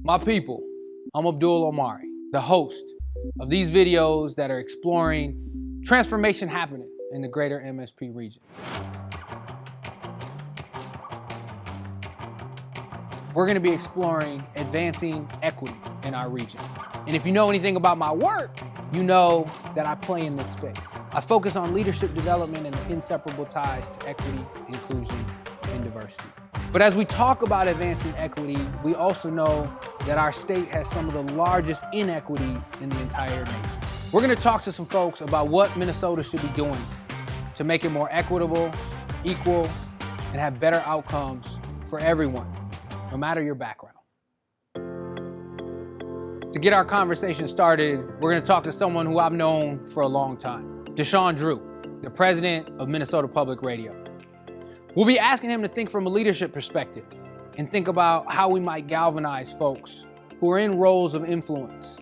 My people, I'm Abdul Omari, the host of these videos that are exploring transformation happening in the greater MSP region. We're going to be exploring advancing equity in our region. And if you know anything about my work, you know that I play in this space. I focus on leadership development and the inseparable ties to equity, inclusion, and diversity. But as we talk about advancing equity, we also know that our state has some of the largest inequities in the entire nation. We're going to talk to some folks about what Minnesota should be doing to make it more equitable, equal, and have better outcomes for everyone, no matter your background. To get our conversation started, we're going to talk to someone who I've known for a long time, Duchesne, the president of Minnesota Public Radio. We'll be asking him to think from a leadership perspective and think about how we might galvanize folks who are in roles of influence.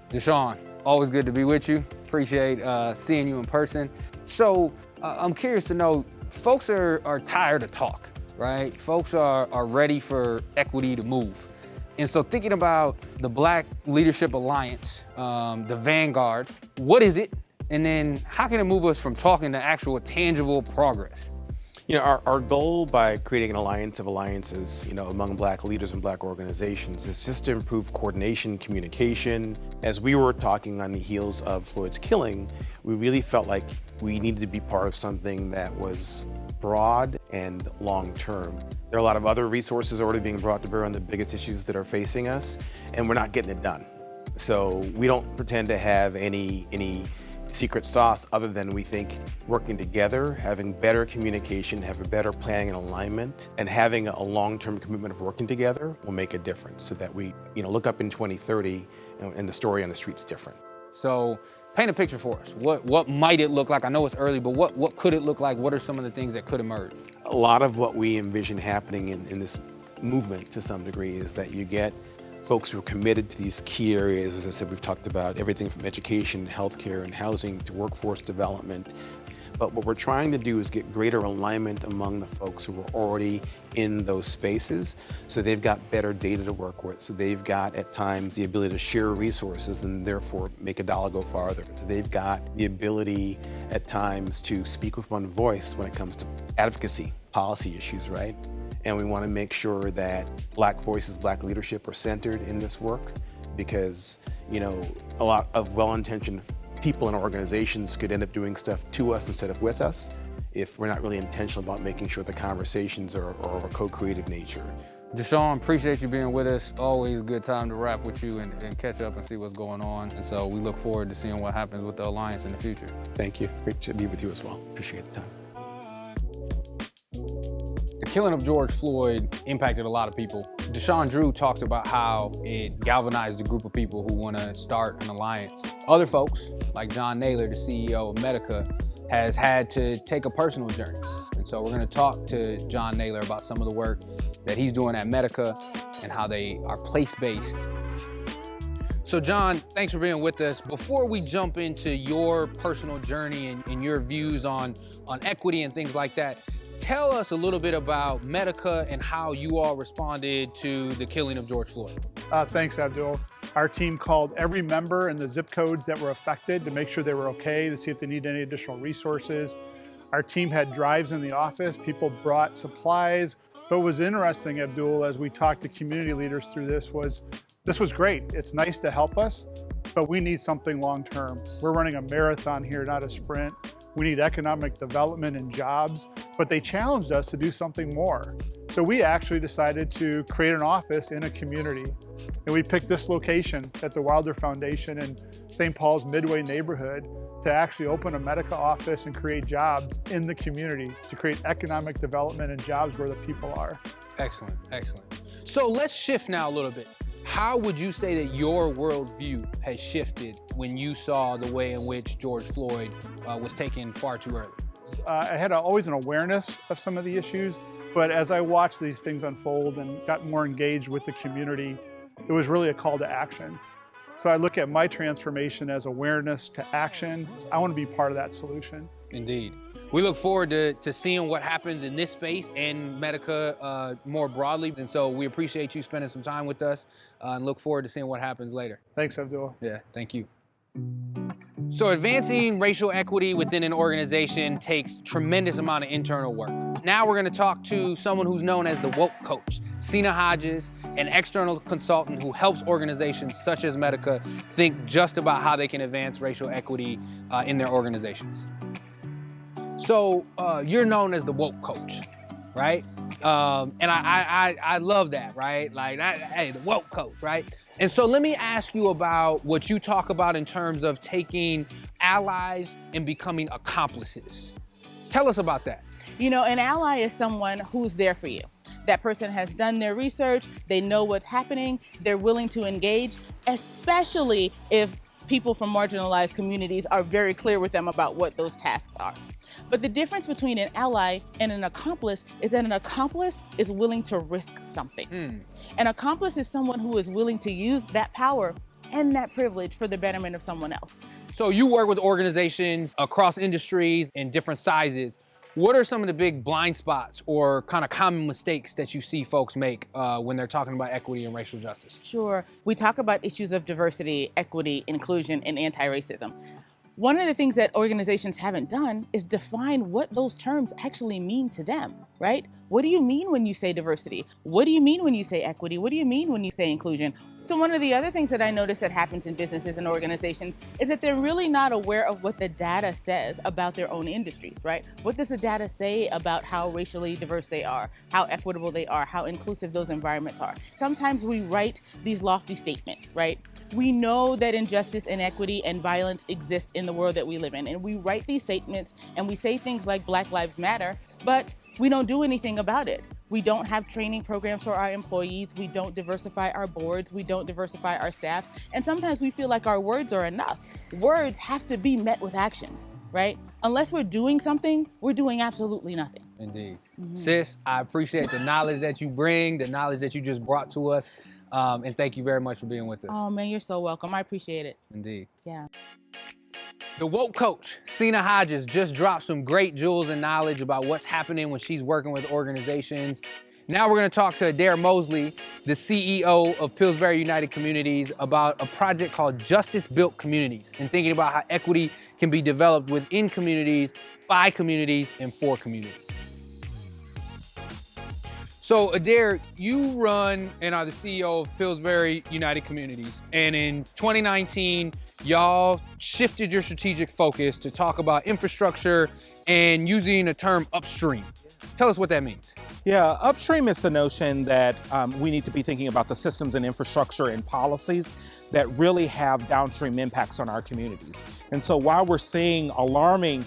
Duchesne, always good to be with you. Appreciate seeing you in person. So I'm curious to know, folks are tired of talk, right? Folks are ready for equity to move. And so thinking about the Black Leadership Alliance, the Vanguard, what is it? And then how can it move us from talking to actual tangible progress? You know, our goal by creating an alliance of alliances, among Black leaders and Black organizations is just to improve coordination, communication. As we were talking on the heels of Floyd's killing, we really felt like we needed to be part of something that was broad and long-term. There are a lot of other resources already being brought to bear on the biggest issues that are facing us, and we're not getting it done. So we don't pretend to have any secret sauce other than we think working together, having better communication, having better planning and alignment, and having a long-term commitment of working together will make a difference so that we look up in 2030 and the story on the street's different. So paint a picture for us. What might it look like? I know it's early, but what could it look like? What are some of the things that could emerge? A lot of what we envision happening in this movement to some degree is that you get folks who are committed to these key areas. As I said, we've talked about everything from education, healthcare, and housing to workforce development. But what we're trying to do is get greater alignment among the folks who are already in those spaces, so they've got better data to work with, so they've got at times the ability to share resources and therefore make a dollar go farther. So they've got the ability at times to speak with one voice when it comes to advocacy, policy issues, right? And we want to make sure that Black voices, Black leadership are centered in this work because, a lot of well-intentioned people and organizations could end up doing stuff to us instead of with us if we're not really intentional about making sure the conversations are of a co-creative nature. Duchesne, appreciate you being with us. Always a good time to rap with you and catch up and see what's going on. And so we look forward to seeing what happens with the Alliance in the future. Thank you. Great to be with you as well. Appreciate the time. The killing of George Floyd impacted a lot of people. Duchesne talks about how it galvanized a group of people who want to start an alliance. Other folks, like John Naylor, the CEO of Medica, has had to take a personal journey. And so we're going to talk to John Naylor about some of the work that he's doing at Medica and how they are place-based. So John, thanks for being with us. Before we jump into your personal journey and your views on equity and things like that, tell us a little bit about Medica and how you all responded to the killing of George Floyd. Thanks, Abdul. Our team called every member in the zip codes that were affected to make sure they were okay, to see if they need any additional resources. Our team had drives in the office. People brought supplies. But what was interesting, Abdul, as we talked to community leaders through this was great. It's nice to help us, but we need something long-term. We're running a marathon here, not a sprint. We need economic development and jobs, but they challenged us to do something more. So we actually decided to create an office in a community. And we picked this location at the Wilder Foundation in St. Paul's Midway neighborhood to actually open a Medica office and create jobs in the community, to create economic development and jobs where the people are. Excellent, excellent. So let's shift now a little bit. How would you say that your worldview has shifted when you saw the way in which George Floyd was taken far too early? I had always an awareness of some of the issues, but as I watched these things unfold and got more engaged with the community, it was really a call to action. So I look at my transformation as awareness to action. I want to be part of that solution. Indeed. We look forward to seeing what happens in this space and Medica more broadly. And so we appreciate you spending some time with us and look forward to seeing what happens later. Thanks, Abdul. Yeah, thank you. So advancing racial equity within an organization takes tremendous amount of internal work. Now we're going to talk to someone who's known as the woke coach, Seena Hodges, an external consultant who helps organizations such as Medica think just about how they can advance racial equity in their organizations. So you're known as the woke coach, right? And I love that, right? Like, hey, the woke coach, right? And so let me ask you about what you talk about in terms of taking allies and becoming accomplices. Tell us about that. You know, an ally is someone who's there for you. That person has done their research, they know what's happening, they're willing to engage, especially if people from marginalized communities are very clear with them about what those tasks are. But the difference between an ally and an accomplice is that an accomplice is willing to risk something. An accomplice is someone who is willing to use that power and that privilege for the betterment of someone else. So you work with organizations across industries and different sizes. What are some of the big blind spots or kind of common mistakes that you see folks make when they're talking about equity and racial justice? Sure. We talk about issues of diversity, equity, inclusion, and anti-racism. One of the things that organizations haven't done is define what those terms actually mean to them, right? What do you mean when you say diversity? What do you mean when you say equity? What do you mean when you say inclusion? So one of the other things that I notice that happens in businesses and organizations is that they're really not aware of what the data says about their own industries, right? What does the data say about how racially diverse they are, how equitable they are, how inclusive those environments are? Sometimes we write these lofty statements, right? We know that injustice, inequity, and violence exist in the world that we live in. And we write these statements and we say things like Black Lives Matter, but we don't do anything about it. We don't have training programs for our employees. We don't diversify our boards. We don't diversify our staffs. And sometimes we feel like our words are enough. Words have to be met with actions, right? Unless we're doing something, we're doing absolutely nothing. Indeed. Sis, I appreciate the knowledge that you bring, the knowledge that you just brought to us. And thank you very much for being with us. Oh man, you're so welcome. I appreciate it. Indeed. Yeah. The woke coach, Seena Hodges, just dropped some great jewels and knowledge about what's happening when she's working with organizations. Now we're going to talk to Adair Mosley, the CEO of Pillsbury United Communities, about a project called Justice-Built Communities and thinking about how equity can be developed within communities, by communities, and for communities. So Adair, you run and are the CEO of Pillsbury United Communities. And in 2019, y'all shifted your strategic focus to talk about infrastructure and using the term upstream. Tell us what that means. Yeah, upstream is the notion that we need to be thinking about the systems and infrastructure and policies that really have downstream impacts on our communities. And so while we're seeing alarming,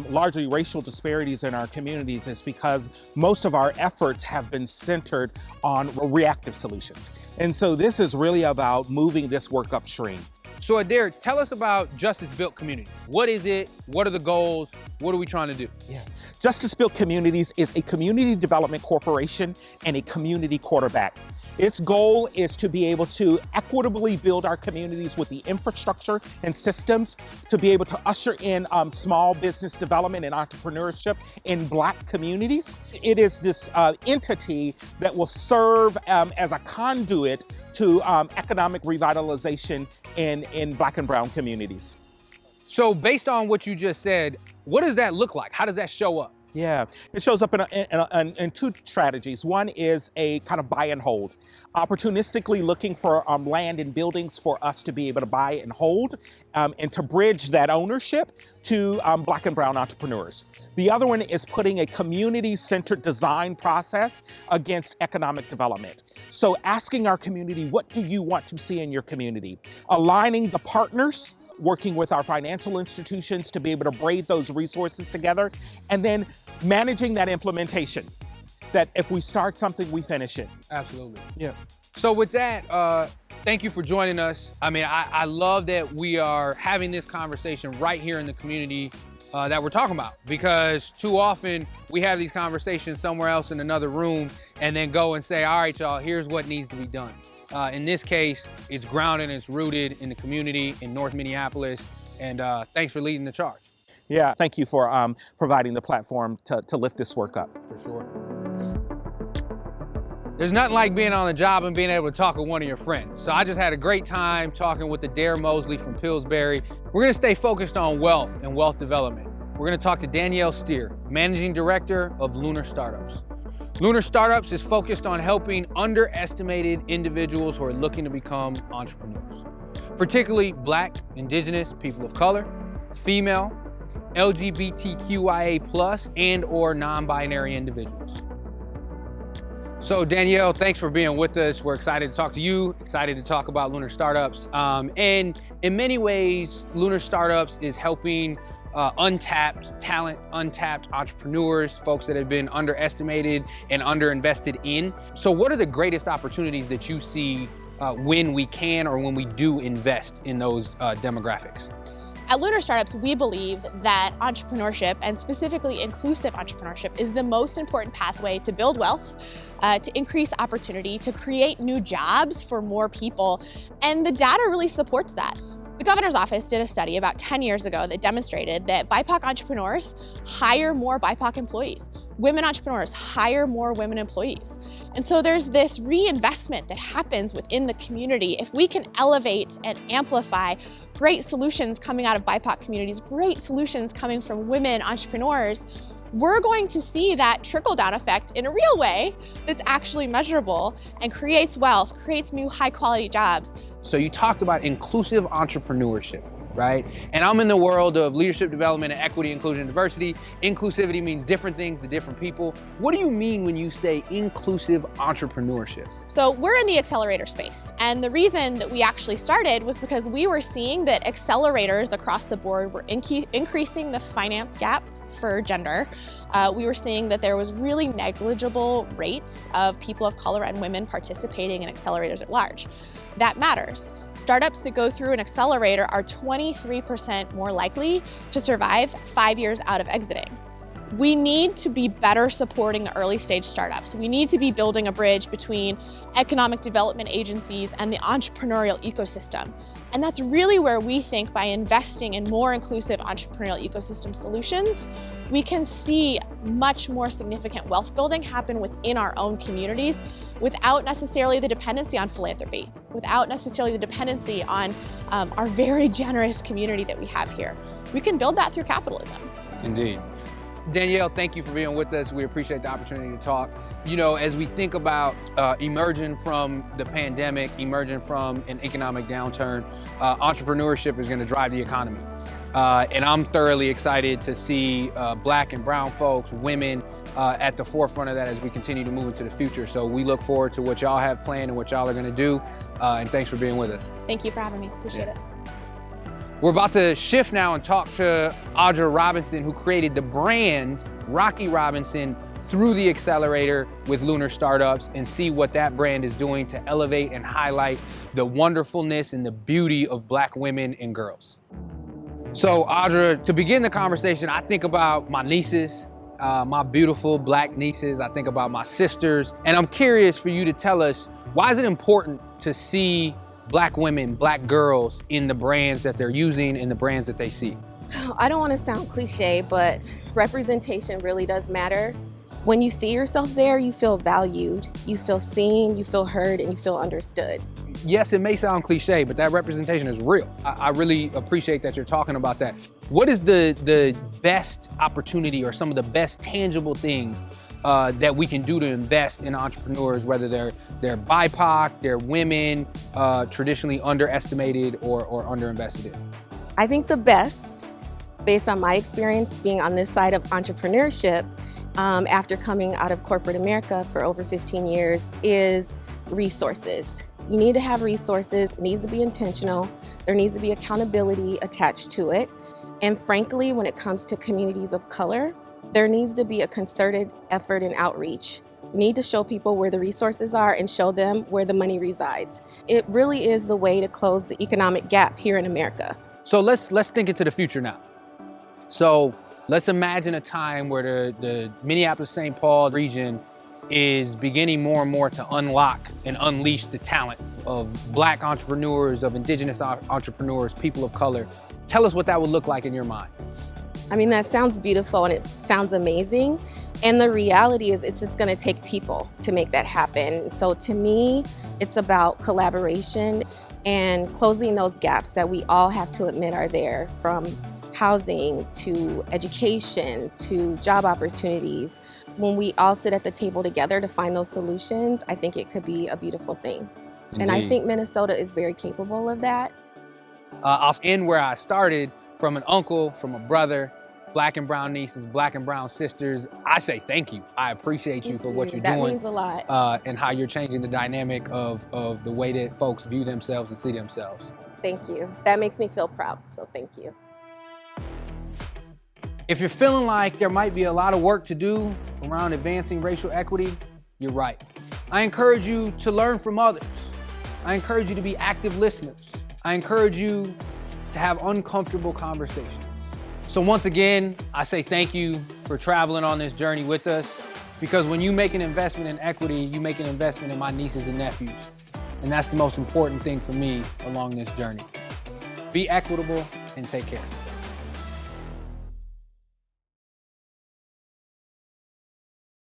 largely racial disparities in our communities, is because most of our efforts have been centered on reactive solutions. And so this is really about moving this work upstream. So Adair, tell us about Justice-Built Communities. What is it? What are the goals? What are we trying to do? Yeah. Justice-Built Communities is a community development corporation and a community quarterback. Its goal is to be able to equitably build our communities with the infrastructure and systems to be able to usher in small business development and entrepreneurship in Black communities. It is this entity that will serve as a conduit to economic revitalization in Black and Brown communities. So based on what you just said, what does that look like? How does that show up? Yeah, it shows up in two strategies. One is a kind of buy and hold, opportunistically looking for land and buildings for us to be able to buy and hold and to bridge that ownership to Black and Brown entrepreneurs. The other one is putting a community-centered design process against economic development. So asking our community, what do you want to see in your community? Aligning the partners, working with our financial institutions to be able to braid those resources together, and then managing that implementation. That if we start something, we finish it. Absolutely. Yeah. So with that, thank you for joining us. I mean, I love that we are having this conversation right here in the community that we're talking about, because too often we have these conversations somewhere else in another room and then go and say, all right, y'all, here's what needs to be done. In this case, it's grounded and it's rooted in the community in North Minneapolis. And thanks for leading the charge. Yeah, thank you for providing the platform to lift this work up. For sure. There's nothing like being on the job and being able to talk with one of your friends. So I just had a great time talking with Adair Mosley from Pillsbury. We're gonna stay focused on wealth and wealth development. We're gonna talk to Danielle Steer, Managing Director of Lunar Startups. Lunar Startups is focused on helping underestimated individuals who are looking to become entrepreneurs, particularly Black, Indigenous, people of color, female, LGBTQIA+, and or non-binary individuals. So Danielle, thanks for being with us. We're excited to talk to you, excited to talk about Lunar Startups. And in many ways, Lunar Startups is helping untapped talent, untapped entrepreneurs, folks that have been underestimated and underinvested in. So what are the greatest opportunities that you see when we can or when we do invest in those demographics? At Lunar Startups, we believe that entrepreneurship, and specifically inclusive entrepreneurship, is the most important pathway to build wealth, to increase opportunity, to create new jobs for more people, and the data really supports that. The governor's office did a study about 10 years ago that demonstrated that BIPOC entrepreneurs hire more BIPOC employees. Women entrepreneurs hire more women employees. And so there's this reinvestment that happens within the community. If we can elevate and amplify great solutions coming out of BIPOC communities, great solutions coming from women entrepreneurs, we're going to see that trickle-down effect in a real way that's actually measurable and creates wealth, creates new high-quality jobs. So you talked about inclusive entrepreneurship, right? And I'm in the world of leadership development and equity, inclusion, and diversity. Inclusivity means different things to different people. What do you mean when you say inclusive entrepreneurship? So we're in the accelerator space. And the reason that we actually started was because we were seeing that accelerators across the board were increasing the finance gap for gender. We were seeing that there was really negligible rates of people of color and women participating in accelerators at large. That matters. Startups that go through an accelerator are 23% more likely to survive 5 years out of exiting. We need to be better supporting the early stage startups. We need to be building a bridge between economic development agencies and the entrepreneurial ecosystem. And that's really where we think by investing in more inclusive entrepreneurial ecosystem solutions, we can see much more significant wealth building happen within our own communities without necessarily the dependency on philanthropy, without necessarily the dependency on our very generous community that we have here. We can build that through capitalism. Indeed. Danielle, thank you for being with us. We appreciate the opportunity to talk. You know, as we think about emerging from the pandemic, emerging from an economic downturn, entrepreneurship is going to drive the economy. And I'm thoroughly excited to see Black and brown folks, women at the forefront of that as we continue to move into the future. So we look forward to what y'all have planned and what y'all are going to do. And thanks for being with us. Thank you for having me. Appreciate it. We're about to shift now and talk to Audra Robinson, who created the brand Rocky Robinson through the accelerator with Lunar Startups, and see what that brand is doing to elevate and highlight the wonderfulness and the beauty of Black women and girls. So Audra, to begin the conversation, I think about my nieces, my beautiful Black nieces. I think about my sisters, and I'm curious for you to tell us, why is it important to see Black women, Black girls in the brands that they're using and the brands that they see? I don't want to sound cliche, but representation really does matter. When you see yourself there, you feel valued, you feel seen, you feel heard, and you feel understood. Yes, it may sound cliche, but that representation is real. I really appreciate that you're talking about that. What is the best opportunity or some of the best tangible things that we can do to invest in entrepreneurs, whether they're BIPOC, they're women, traditionally underestimated or underinvested in? I think the best, based on my experience being on this side of entrepreneurship, after coming out of corporate America for over 15 years, is resources. You need to have resources. It needs to be intentional. There needs to be accountability attached to it. And frankly, when it comes to communities of color, there needs to be a concerted effort and outreach. We need to show people where the resources are and show them where the money resides. It really is the way to close the economic gap here in America. So let's think into the future now. So let's imagine a time where the Minneapolis-Saint Paul region is beginning more and more to unlock and unleash the talent of Black entrepreneurs, of Indigenous entrepreneurs, people of color. Tell us what that would look like in your mind. I mean, that sounds beautiful and it sounds amazing. And the reality is it's just going to take people to make that happen. So to me, it's about collaboration and closing those gaps that we all have to admit are there, from housing to education to job opportunities. When we all sit at the table together to find those solutions, I think it could be a beautiful thing. Indeed. And I think Minnesota is very capable of that. I'll end where I started, from an uncle, from a brother, black and brown nieces, black and brown sisters. I say thank you. I appreciate you for what you're doing. That means a lot. And how you're changing the dynamic of the way that folks view themselves and see themselves. Thank you. That makes me feel proud, so thank you. If you're feeling like there might be a lot of work to do around advancing racial equity, you're right. I encourage you to learn from others. I encourage you to be active listeners. I encourage you to have uncomfortable conversations. So once again, I say thank you for traveling on this journey with us, because when you make an investment in equity, you make an investment in my nieces and nephews. And that's the most important thing for me along this journey. Be equitable and take care.